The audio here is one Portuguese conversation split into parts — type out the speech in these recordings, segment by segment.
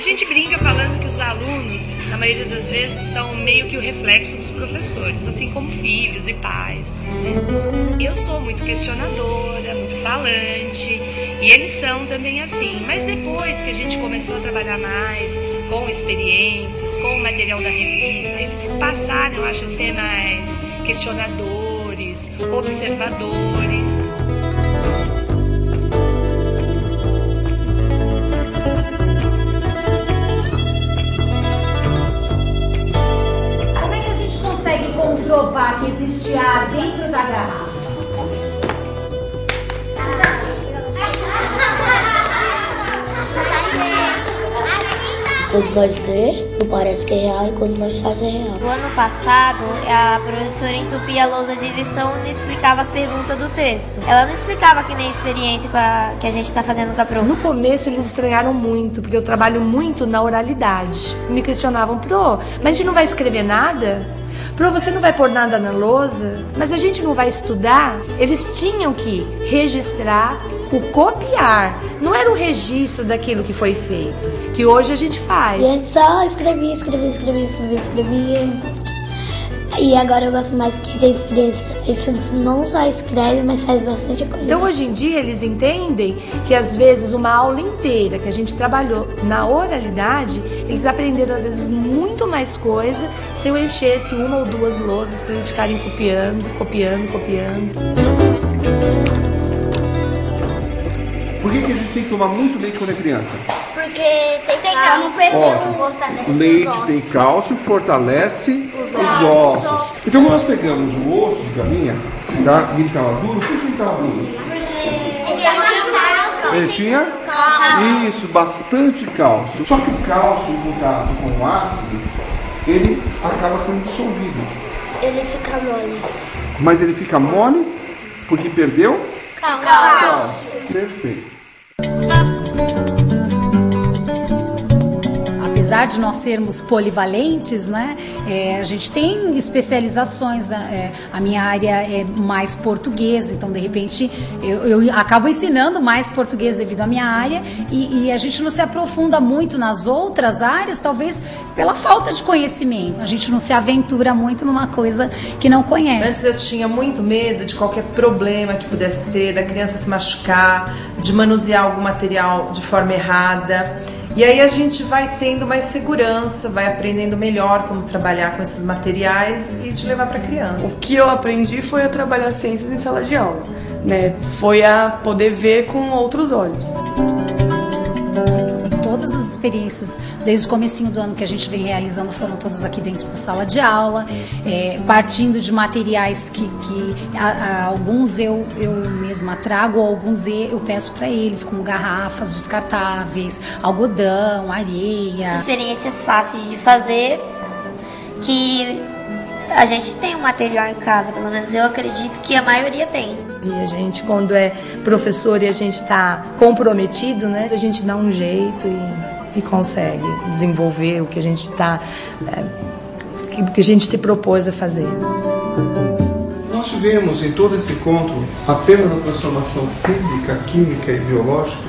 gente brinca falando que os alunos, na maioria das vezes, são meio que o reflexo dos professores, assim como filhos e pais. Eu sou muito questionadora, muito falante, e eles são também assim. Mas depois que a gente começou a trabalhar mais com experiências, com o material da revista, eles passaram, eu acho, a ser mais questionadores, observadores. Comprovar que existe ar dentro da garrafa. Quanto mais lê, não parece que é real, e quanto mais faz é real. No ano passado, a professora entupia a lousa de lição e não explicava as perguntas do texto. Ela não explicava que nem a experiência que a gente está fazendo com a prova. No começo eles estranharam muito, porque eu trabalho muito na oralidade. Me questionavam, Pro, mas a gente não vai escrever nada? Pro, você não vai pôr nada na lousa? Mas a gente não vai estudar? Eles tinham que registrar o copiar. Não era o registro daquilo que foi feito, que hoje a gente faz. E antes só escrevia. E agora eu gosto mais porque tem experiência. Isso não só escreve, mas faz bastante coisa. Então hoje em dia eles entendem que às vezes uma aula inteira que a gente trabalhou na oralidade, eles aprenderam às vezes muito mais coisa se eu enchesse uma ou duas lousas para eles ficarem copiando. Por que a gente tem que tomar muito leite quando é criança? Porque tem cálcio. O leite tem cálcio, fortalece os ossos. Então quando nós pegamos o osso de galinha, tá? E ele estava duro, por que ele estava duro? Ele tinha cálcio. Isso, bastante cálcio. Só que o cálcio em contato com o ácido, ele acaba sendo dissolvido. Ele fica mole. Mas ele fica mole porque perdeu Cálcio. Perfeito. Apesar de nós sermos polivalentes, né, a gente tem especializações. A minha área é mais português, então de repente eu acabo ensinando mais português devido à minha área e a gente não se aprofunda muito nas outras áreas, talvez pela falta de conhecimento. A gente não se aventura muito numa coisa que não conhece. Antes eu tinha muito medo de qualquer problema que pudesse ter, da criança se machucar, de manusear algum material de forma errada. E aí a gente vai tendo mais segurança, vai aprendendo melhor como trabalhar com esses materiais e de levar para a criança. O que eu aprendi foi a trabalhar ciências em sala de aula, né? Foi a poder ver com outros olhos. Todas as experiências, desde o comecinho do ano que a gente vem realizando, foram todas aqui dentro da sala de aula, partindo de materiais que alguns eu mesma trago, alguns eu peço para eles, como garrafas descartáveis, algodão, areia. Experiências fáceis de fazer, que a gente tem um material em casa, pelo menos eu acredito que a maioria tem. E a gente, quando é professor e a gente está comprometido, né, a gente dá um jeito e consegue desenvolver o que a gente está, que a gente se propôs a fazer. Nós tivemos em todo esse encontro apenas a transformação física, química e biológica?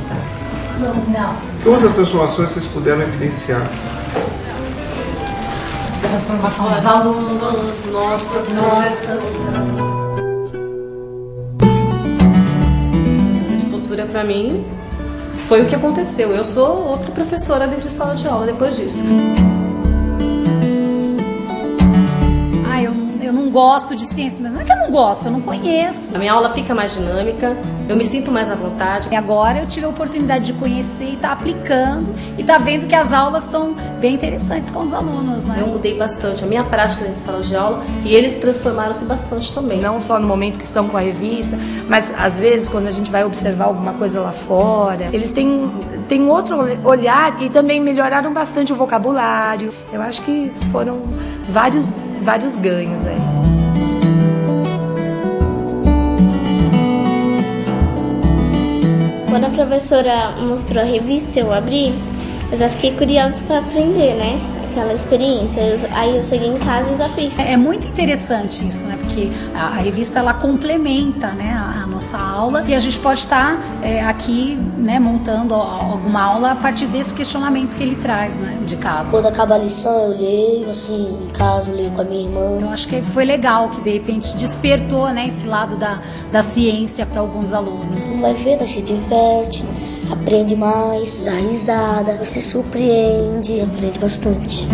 Não. Que outras transformações vocês puderam evidenciar? Transformação dos alunos, nossa. De postura para mim foi o que aconteceu. Eu sou outra professora dentro de sala de aula depois disso. Eu não gosto de ciência, mas não é que eu não gosto, eu não conheço. A minha aula fica mais dinâmica, eu me sinto mais à vontade. E agora eu tive a oportunidade de conhecer e estar aplicando e estar vendo que as aulas estão bem interessantes com os alunos, né? Eu mudei bastante a minha prática dentro de sala de aula e eles transformaram-se bastante também. Não só no momento que estão com a revista, mas às vezes quando a gente vai observar alguma coisa lá fora, eles têm outro olhar e também melhoraram bastante o vocabulário. Eu acho que foram vários ganhos aí. Quando a professora mostrou a revista, eu abri, eu já fiquei curiosa para aprender, né? aquela experiência. Aí eu cheguei em casa e já fiz. É muito interessante isso, né? Porque a revista ela complementa, né, a nossa aula e a gente pode estar aqui, né, montando alguma aula a partir desse questionamento que ele traz, né, de casa. Quando acaba a lição eu leio, assim, em casa eu leio com a minha irmã. Então acho que foi legal que de repente despertou, né, esse lado da ciência para alguns alunos. Você vai ver, se diverte, aprende mais, dá risada, se surpreende, aprende bastante.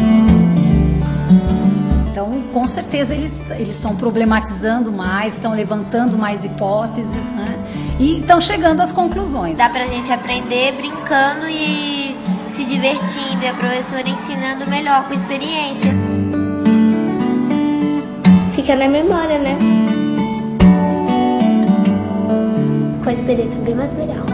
Então, com certeza, eles estão problematizando mais, estão levantando mais hipóteses, né? E estão chegando às conclusões. Dá pra gente aprender brincando e se divertindo, e a professora ensinando melhor com experiência. Fica na memória, né? Com a experiência bem mais legal.